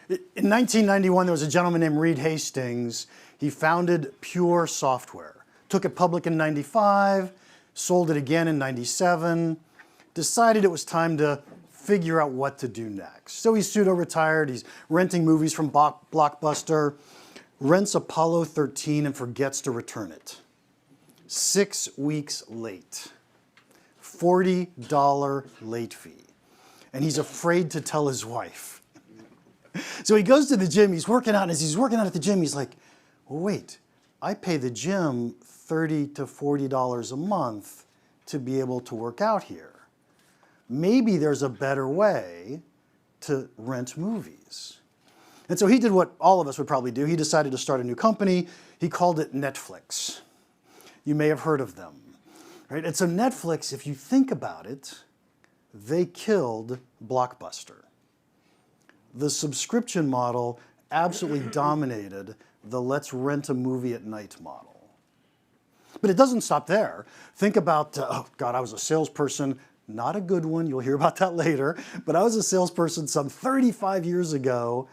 In 1991, there was a gentleman named Reed Hastings. He founded Pure Software. Took it public in 95, sold it again in 97, decided it was time to figure out what to do next. So he's pseudo-retired, he's renting movies from Blockbuster, rents Apollo 13 and forgets to return it. 6 weeks late. $40 late fee. And he's afraid to tell his wife. So he goes to the gym, he's working out, and as he's working out at the gym, he's like, well, wait, I pay the gym $30 to $40 a month to be able to work out here. Maybe there's a better way to rent movies. And so he did what all of us would probably do. He decided to start a new company. He called it Netflix. You may have heard of them, right? And so Netflix, if you think about it, they killed Blockbuster. The subscription model absolutely dominated the let's rent a movie at night model. But it doesn't stop there. Think about, oh God, I was a salesperson, not a good one, you'll hear about that later, but I was a salesperson some 35 years ago,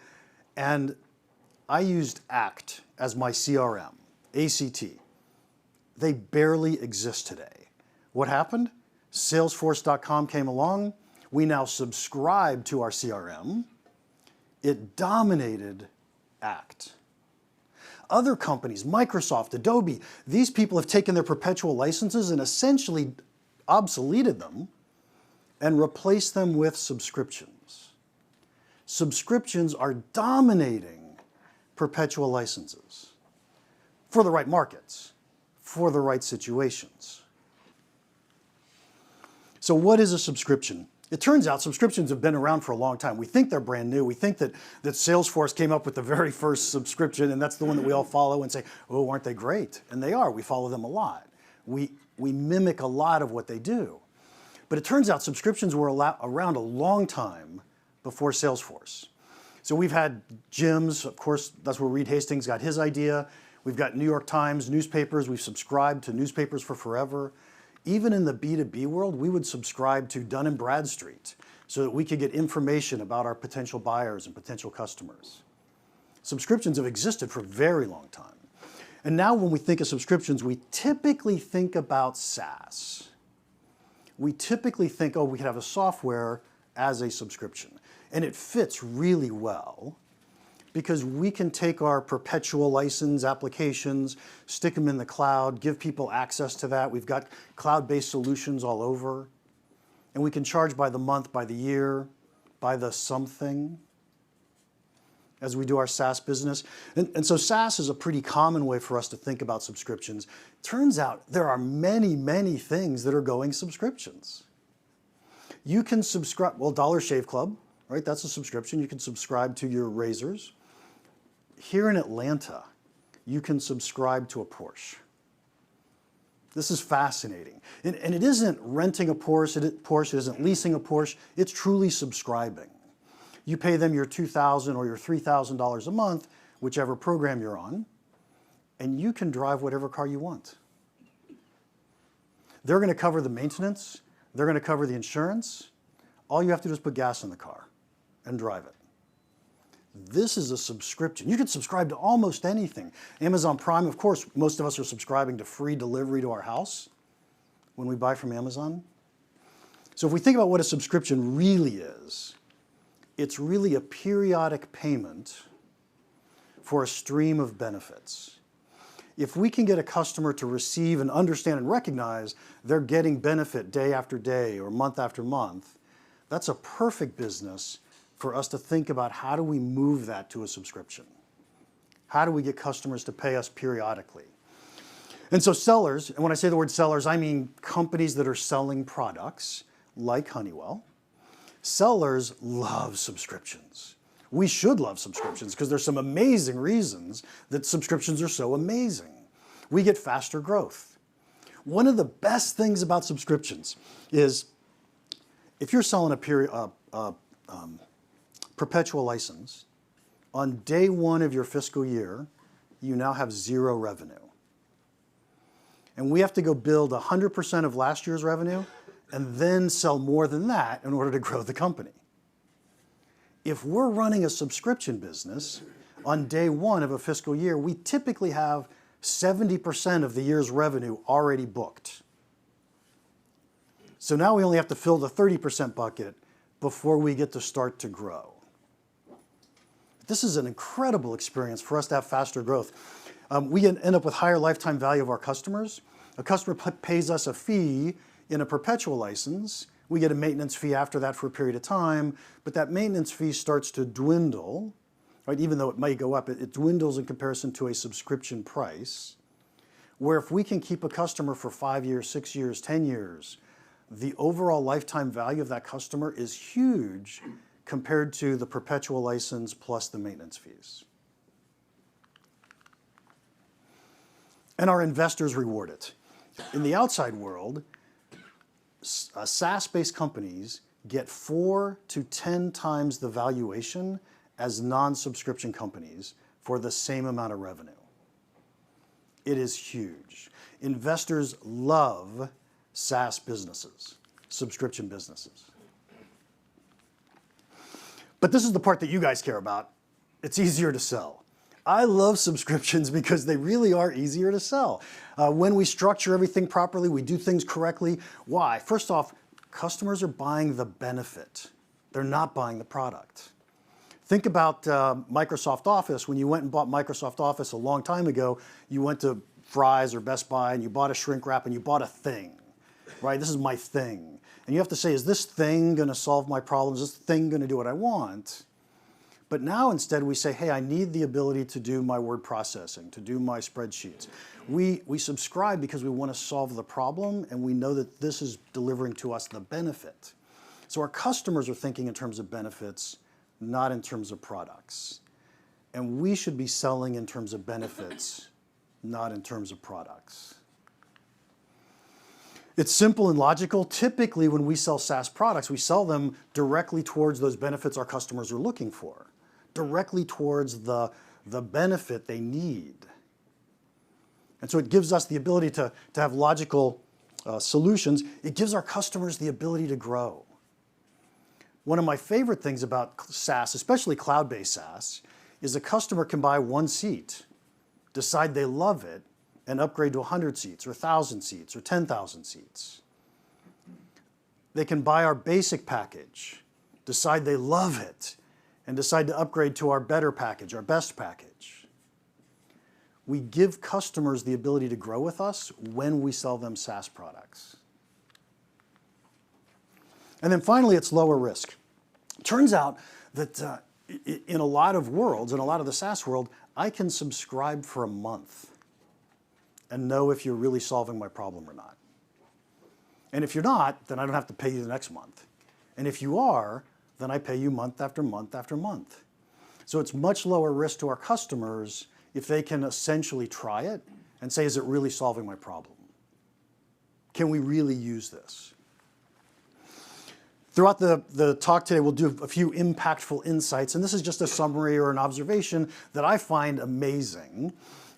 and I used ACT as my CRM, ACT. They barely exist today. What happened? Salesforce.com came along. We now subscribe to our CRM. It dominated ACT. Other companies, Microsoft, Adobe, these people have taken their perpetual licenses and essentially obsoleted them and replaced them with subscriptions. Subscriptions are dominating perpetual licenses for the right markets, for the right situations. So what is a subscription? It turns out subscriptions have been around for a long time. We think they're brand new. We think that Salesforce came up with the very first subscription, and that's the one that we all follow and say, oh, aren't they great? And they are. We follow them a lot. We mimic a lot of what they do. But it turns out subscriptions were around a long time before Salesforce. So we've had gyms, of course, that's where Reed Hastings got his idea. We've got New York Times newspapers. We've subscribed to newspapers for forever. Even in the B2B world, we would subscribe to Dun & Bradstreet so that we could get information about our potential buyers and potential customers. Subscriptions have existed for a very long time. And now when we think of subscriptions, we typically think about SaaS. We typically think, oh, we could have a software as a subscription. And it fits really well because we can take our perpetual license applications, stick them in the cloud, give people access to that. We've got cloud-based solutions all over. And we can charge by the month, by the year, by the something as we do our SaaS business. And so SaaS is a pretty common way for us to think about subscriptions. Turns out there are many, many things that are going subscriptions. You can subscribe, well, Dollar Shave Club, right? That's a subscription. You can subscribe to your razors. Here in Atlanta, you can subscribe to a Porsche. This is fascinating. And it isn't renting a Porsche, it isn't leasing a Porsche, it's truly subscribing. You pay them your $2,000 or your $3,000 a month, whichever program you're on, and you can drive whatever car you want. They're going to cover the maintenance, they're going to cover the insurance. All you have to do is put gas in the car and drive it. This is a subscription. You can subscribe to almost anything. Amazon Prime, of course, most of us are subscribing to free delivery to our house when we buy from Amazon. So if we think about what a subscription really is, it's really a periodic payment for a stream of benefits. If we can get a customer to receive and understand and recognize they're getting benefit day after day or month after month, that's a perfect business for us to think about how do we move that to a subscription? How do we get customers to pay us periodically? And so sellers, and when I say the word sellers, I mean companies that are selling products like Honeywell. Sellers love subscriptions. We should love subscriptions because there's some amazing reasons that subscriptions are so amazing. We get faster growth. One of the best things about subscriptions is if you're selling a perpetual license, on day one of your fiscal year, you now have zero revenue. And we have to go build 100% of last year's revenue and then sell more than that in order to grow the company. if we're running a subscription business, on day one of a fiscal year, we typically have 70% of the year's revenue already booked. So now we only have to fill the 30% bucket before we get to start to grow. This is an incredible experience for us to have faster growth. We end up with higher lifetime value of our customers. A customer pays us a fee in a perpetual license. We get a maintenance fee after that for a period of time, but that maintenance fee starts to dwindle, right? Even though it may go up, it dwindles in comparison to a subscription price, where if we can keep a customer for 5 years, 6 years, 10 years, the overall lifetime value of that customer is huge compared to the perpetual license plus the maintenance fees. And our investors reward it. In the outside world, SaaS-based companies get 4 to 10 times the valuation as non-subscription companies for the same amount of revenue. It is huge. Investors love SaaS businesses, subscription businesses. But this is the part that you guys care about. It's easier to sell. I love subscriptions because they really are easier to sell. When we structure everything properly, we do things correctly. Why? First off, customers are buying the benefit. They're not buying the product. Think about Microsoft Office. When you went and bought Microsoft Office a long time ago, you went to Fry's or Best Buy and you bought a shrink wrap and you bought a thing, right? This is my thing. And you have to say, is this thing going to solve my problems? Is this thing going to do what I want? But now instead we say, hey, I need the ability to do my word processing, to do my spreadsheets. We subscribe because we want to solve the problem and we know that this is delivering to us the benefit. So our customers are thinking in terms of benefits, not in terms of products. And we should be selling in terms of benefits, not in terms of products. It's simple and logical. Typically, when we sell SaaS products, we sell them directly towards those benefits our customers are looking for, directly towards the benefit they need. And so it gives us the ability to have logical solutions. It gives our customers the ability to grow. One of my favorite things about SaaS, especially cloud-based SaaS, is a customer can buy one seat, decide they love it, and upgrade to 100 seats or 1,000 seats or 10,000 seats. They can buy our basic package, decide they love it, and decide to upgrade to our better package, our best package. We give customers the ability to grow with us when we sell them SaaS products. And then finally, it's lower risk. It turns out that in a lot of worlds, in a lot of the SaaS world, I can subscribe for a month and know if you're really solving my problem or not. And if you're not, then I don't have to pay you the next month. And if you are, then I pay you month after month after month. So it's much lower risk to our customers if they can essentially try it and say, is it really solving my problem? Can we really use this? Throughout the talk today, we'll do a few impactful insights, and this is just a summary or an observation that I find amazing.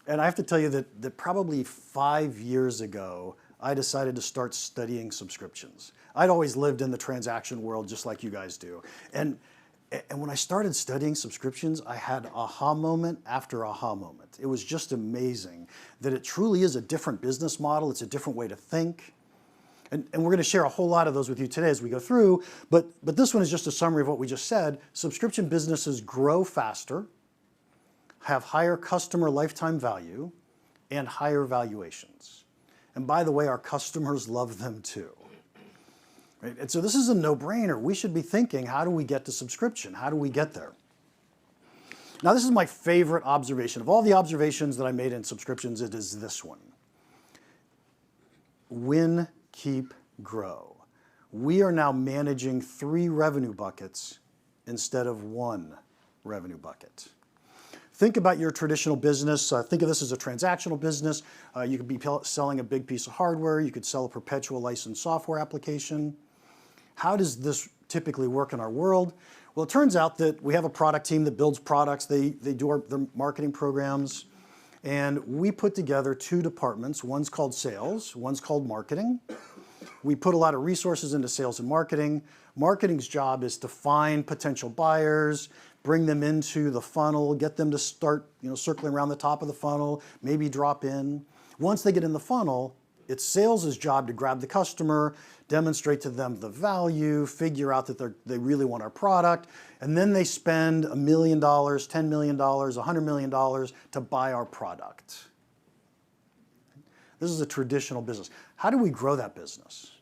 And I have to tell you that probably 5 years ago, I decided to start studying subscriptions. I'd always lived in the transaction world just like you guys do. And when I started studying subscriptions, I had aha moment after aha moment. It was just amazing that it truly is a different business model. It's a different way to think. And we're going to share a whole lot of those with you today as we go through. But this one is just a summary of what we just said. Subscription businesses grow faster, have higher customer lifetime value, and higher valuations. And by the way, our customers love them too. Right? And so this is a no-brainer. We should be thinking, how do we get to subscription? How do we get there? Now, this is my favorite observation. Of all the observations that I made in subscriptions, it is this one. Win, keep, grow. We are now managing 3 revenue buckets instead of 1 revenue bucket. Think about your traditional business. Think of this as a transactional business. You could be selling a big piece of hardware. You could sell a perpetual license software application. How does this typically work in our world? Well, it turns out that we have a product team that builds products. They do their marketing programs. And we put together 2 departments. One's called sales, one's called marketing. We put a lot of resources into sales and marketing. Marketing's job is to find potential buyers, bring them into the funnel, get them to start circling around the top of the funnel, maybe drop in. Once they get in the funnel, it's sales' job to grab the customer, demonstrate to them the value, figure out that they really want our product, and then they spend $1 million, $10 million, $100 million to buy our product. This is a traditional business. How do we grow that business?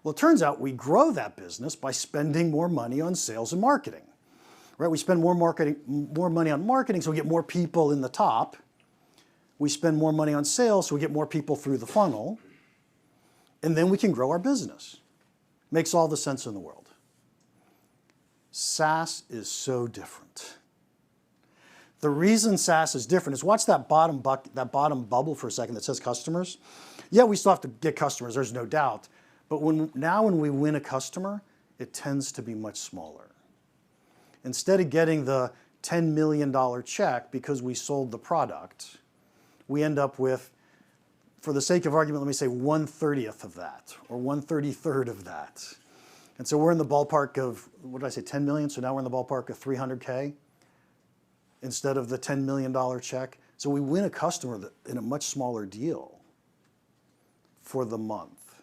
Well, it turns out we grow that business by spending more money on sales and marketing. Right? We spend more money on marketing, so we get more people in the top. We spend more money on sales, so we get more people through the funnel. And then we can grow our business. Makes all the sense in the world. SaaS is so different. The reason SaaS is different is watch that bottom bubble for a second that says customers. Yeah, we still have to get customers, there's no doubt. But when we win a customer, it tends to be much smaller. Instead of getting the $10 million check because we sold the product, we end up with, for the sake of argument, let me say 1/30th of that, or 1/33rd of that. And so we're in the ballpark of, what did I say, 10 million? So now we're in the ballpark of 300K instead of the $10 million check. So we win a customer in a much smaller deal for the month.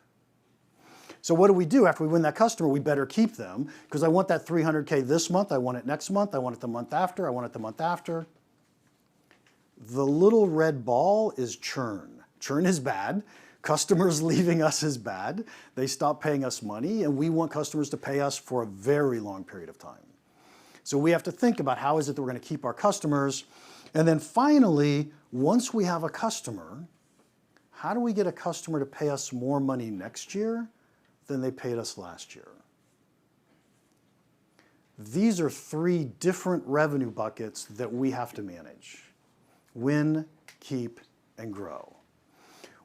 So what do we do after we win that customer? We better keep them, because I want that 300K this month, I want it next month, I want it the month after, I want it the month after. The little red ball is churn. Churn is bad. Customers leaving us is bad. They stop paying us money, and we want customers to pay us for a very long period of time. So we have to think about how is it that we're going to keep our customers. And then finally, once we have a customer, how do we get a customer to pay us more money next year than they paid us last year? These are 3 different revenue buckets that we have to manage. Win, keep, and grow.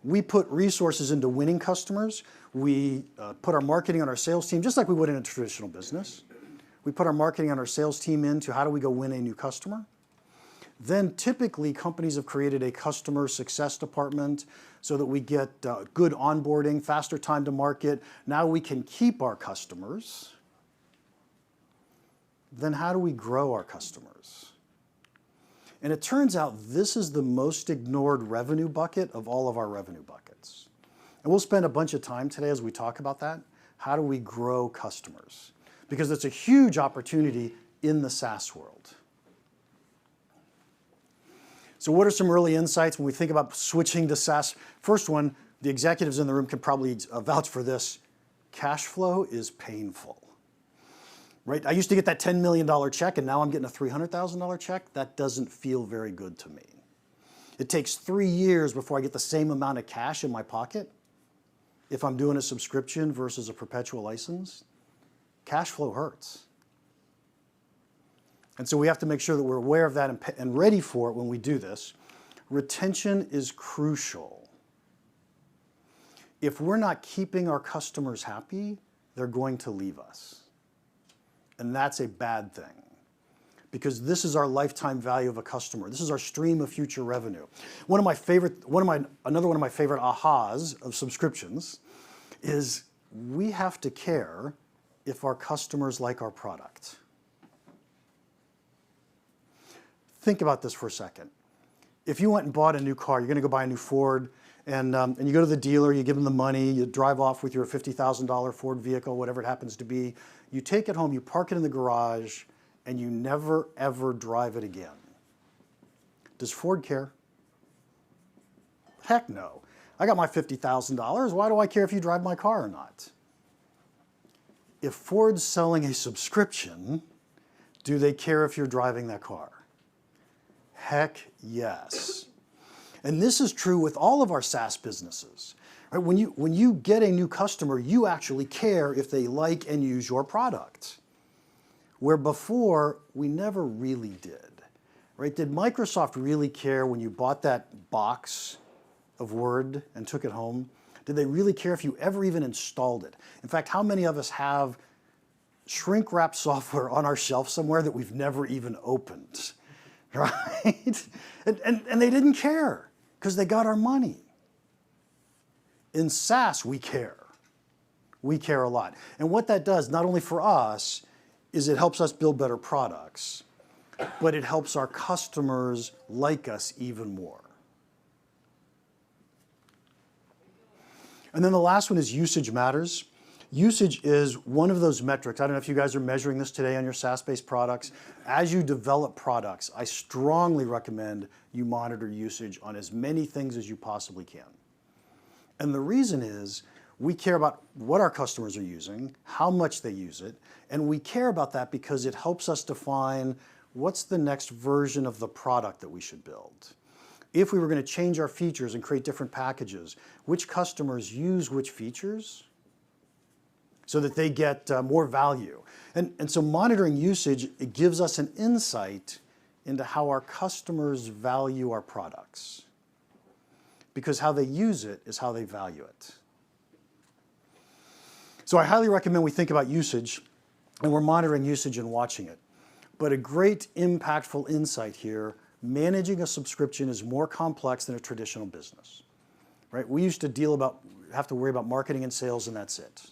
We put resources into winning customers. We put our marketing on our sales team, just like we would in a traditional business. We put our marketing on our sales team into how do we go win a new customer. Then typically companies have created a customer success department so that we get good onboarding, faster time to market. Now we can keep our customers. Then how do we grow our customers? And it turns out this is the most ignored revenue bucket of all of our revenue buckets. And we'll spend a bunch of time today as we talk about that. How do we grow customers? Because it's a huge opportunity in the SaaS world. So what are some early insights when we think about switching to SaaS? First one, the executives in the room can probably vouch for this. Cash flow is painful. Right? I used to get that $10 million check, and now I'm getting a $300,000 check. That doesn't feel very good to me. It takes 3 years before I get the same amount of cash in my pocket if I'm doing a subscription versus a perpetual license. Cash flow hurts. And so we have to make sure that we're aware of that and ready for it when we do this. Retention is crucial. If we're not keeping our customers happy, they're going to leave us. And that's a bad thing, because this is our lifetime value of a customer. This is our stream of future revenue. Another one of my favorite ahas of subscriptions is we have to care if our customers like our product. Think about this for a second. If you went and bought a new car, you're going to go buy a new Ford, and you go to the dealer, you give them the money, you drive off with your $50,000 Ford vehicle, whatever it happens to be. You take it home, you park it in the garage, and you never, ever drive it again. Does Ford care? Heck no. I got my $50,000. Why do I care if you drive my car or not? If Ford's selling a subscription, do they care if you're driving that car? Heck yes. And this is true with all of our SaaS businesses. Right? When you get a new customer, you actually care if they like and use your product. Where before, we never really did. Right? Did Microsoft really care when you bought that box of Word and took it home? Did they really care if you ever even installed it? In fact, how many of us have shrink-wrap software on our shelf somewhere that we've never even opened? Right? And they didn't care because they got our money. In SaaS, we care. We care a lot. And what that does, not only for us, is it helps us build better products, but it helps our customers like us even more. And then the last one is usage matters. Usage is one of those metrics. I don't know if you guys are measuring this today on your SaaS-based products. As you develop products, I strongly recommend you monitor usage on as many things as you possibly can. And the reason is we care about what our customers are using, how much they use it, and we care about that because it helps us define what's the next version of the product that we should build. If we were going to change our features and create different packages, which customers use which features so that they get more value. And so monitoring usage, it gives us an insight into how our customers value our products. Because how they use it is how they value it. So I highly recommend we think about usage, and we're monitoring usage and watching it. But a great impactful insight here, managing a subscription is more complex than a traditional business. Right? We used to have to worry about marketing and sales, and that's it.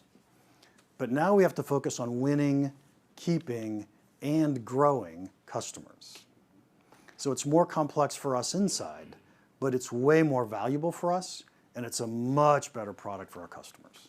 But now we have to focus on winning, keeping, and growing customers. So it's more complex for us inside, but it's way more valuable for us, and it's a much better product for our customers.